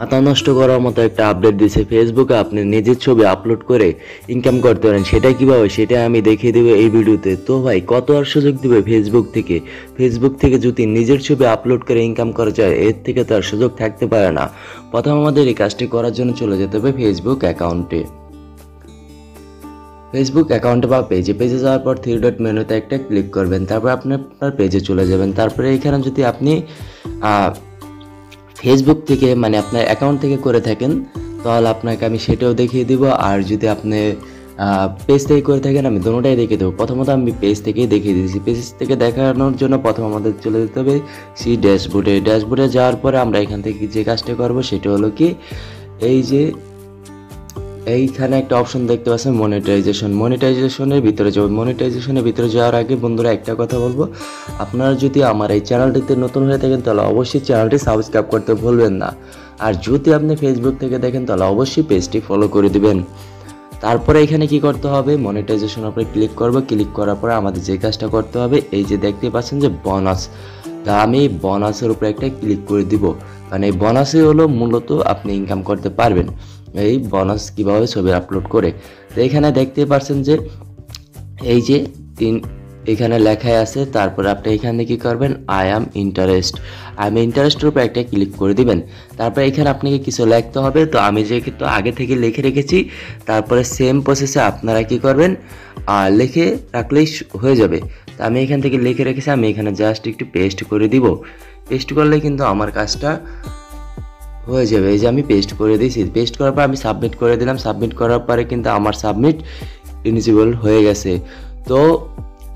মাথা নষ্ট করার মতো একটা আপডেট দিছে ফেসবুকে আপনি নিজের ছবি আপলোড করে ইনকাম করতে পারেন। সেটা কিভাবে সেটা আমি দেখিয়ে দেবো এই ভিডিওতে। তো ভাই কত আর সুযোগ দিবে ফেসবুক থেকে যদি নিজের ছবি আপলোড করে ইনকাম করা যায়, এর থেকে তো আর সুযোগ থাকতে পারে না। প্রথম আমাদের এই কাজটি করার জন্য চলে যেতে হবে ফেসবুক অ্যাকাউন্টে বা পেজে যাওয়ার পর থ্রি ডট মেনুতে একটা ক্লিক করবেন, তারপর আপনি আপনার পেজে চলে যাবেন। তারপরে এখানে যদি আপনি ফেসবুক থেকে মানে আপনার অ্যাকাউন্ট থেকে করে থাকেন তাহলে আপনাকে আমি সেটাও দেখিয়ে দিব, আর যদি আপনি পেজ থেকে করে থাকেন আমি দুটোটাই দেখিয়ে দেবো। প্রথমত আমি পেজ থেকেই দেখিয়ে দিয়েছি। পেজ থেকে দেখানোর জন্য প্রথম আমাদের চলে যেতে হবে ড্যাশবোর্ডে যাওয়ার পরে আমরা এখান থেকে যে কাজটা করবো সেটা হলো কি, এই যে এইখানে একটা অপশন দেখতে পাচ্ছেন মনিটাইজেশনের ভিতরে যাবো। মনিটাইজেশনের ভিতরে যাওয়ার আগে বন্ধুরা একটা কথা বলবো, আপনারা যদি আমার এই চ্যানেলটিতে নতুন হয়ে থাকেন তাহলে অবশ্যই চ্যানেলটি সাবস্ক্রাইব করতে ভুলবেন না, আর যদি আপনি ফেসবুক থেকে দেখেন তাহলে অবশ্যই পেজটি ফলো করে দিবেন। তারপরে এখানে কি করতে হবে, মনিটাইজেশন উপরে ক্লিক করার পরে আমাদের যে কাজটা করতে হবে, এই যে দেখতে পাচ্ছেন যে বোনাস, তা আমি বোনাসের উপরে একটা ক্লিক করে দিব, কারণ এই বোনাসই হলো মূলত আপনি ইনকাম করতে পারবেন এই বোনাস কিভাবে ছবি আপলোড করে। তো এখানে দেখতে পাচ্ছেন যে এই যে এখানে লেখাই আছে, তারপরে আপনি এখানে কি করবেন, আই এম ইন্টারেস্টের উপর একটা ক্লিক করে দিবেন। তারপরে এখানে আপনাকে কিছু লিখতে হবে, তো আমি যেহেতু আগে থেকে লিখে রেখেছি, তারপরে সেম প্রসেসে আপনারা কি করবেন, লিখে রাখলেই হয়ে যাবে। তো আমি এখান থেকে লিখে রেখেছি, আমি এখানে জাস্ট একটু পেস্ট করে দিব। পেস্ট করলে কিন্তু আমার কাজটা হয়ে যাবে। এই যে আমি পেস্ট করে দিয়েছি, পেস্ট করার পর আমি সাবমিট করে দিলাম। সাবমিট করার পরে কিন্তু আমার সাবমিট ইলিজিবল হয়ে গেছে। তো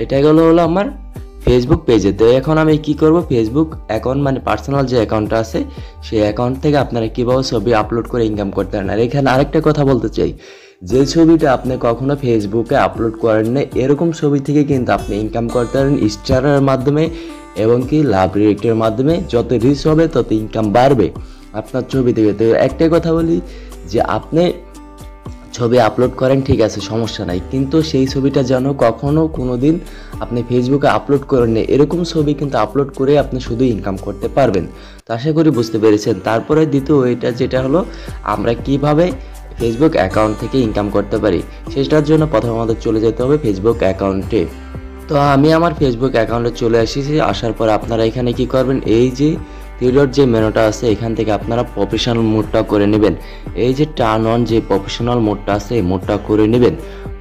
এটা হলো আমার ফেসবুক পেজে। তো এখন আমি কি করব, ফেসবুক অ্যাকাউন্ট মানে পার্সোনাল যে অ্যাকাউন্টটা আছে সেই অ্যাকাউন্ট থেকে আপনারা কীভাবে ছবি আপলোড করে ইনকাম করতে পারেন। আর এখানে আরেকটা কথা বলতে চাই, যে ছবিটা আপনি কখনো ফেসবুকে আপলোড করেন না এরকম ছবি থেকে কিন্তু আপনি ইনকাম করতে পারেন স্টারের মাধ্যমে এবং কি লাভ রিয়েক্টের মাধ্যমে। যত রিচ হবে তত ইনকাম বাড়বে আপনার ছবি থেকে। তো একটাই কথা বলি যে আপনি ছবি আপলোড করেন ঠিক আছে, সমস্যা নাই, কিন্তু সেই ছবিটা যেন কখনো কোনো দিন আপনি ফেসবুকে আপলোড করেন না এরকম ছবি কিন্তু আপলোড করে আপনি শুধু ইনকাম করতে পারবেন। তো আশা করি বুঝতে পেরেছেন। তারপরে দ্বিতীয় ওইটা যেটা হলো আমরা কিভাবে ফেসবুক অ্যাকাউন্ট থেকে ইনকাম করতে পারি, সেটার জন্য প্রথম আমাদের চলে যেতে হবে ফেসবুক অ্যাকাউন্টে। তো আমি আমার ফেসবুক অ্যাকাউন্টে চলে এসেছি। আসার পর আপনারা এখানে কি করবেন, এই যে থ্রি যে মেনুটা আছে এখান থেকে আপনারা প্রফেশনাল মোডটা করে নেবেন। এই যে টার্ন অন যে প্রফেশনাল মোডটা আছে এই মোডটা করে নেবেন।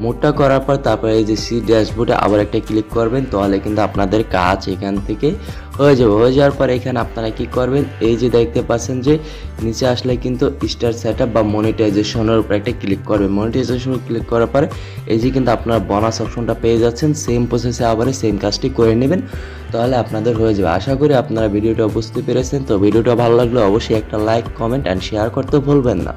মোডটা করার পর তারপরে এই যে সি ড্যাশবোর্ডে আবার একটা ক্লিক করবেন, তাহলে কিন্তু আপনাদের কাজ এখান থেকে হয়ে যাবে। হয়ে যাওয়ার পর এখানে আপনারা কি করবেন, এই যে দেখতে পাচ্ছেন যে নিচে আসলে কিন্তু স্টার সেটআপ বা মনিটাইজেশনের উপর একটা ক্লিক করবেন। মনিটাইজেশন ক্লিক করার পরে এই যে কিন্তু আপনারা বোনাস অপশনটা পেয়ে যাচ্ছেন। সেম প্রসেসে আবার সেম কাজটি করে নেবেন, তাহলে আপনাদের হয়ে যাবে। আশা করি আপনারা ভিডিওটা বুঝতে পেরেছেন। তো ভিডিওটা ভালো লাগলে অবশ্যই একটা লাইক, কমেন্ট অ্যান্ড শেয়ার করতে ভুলবেন না।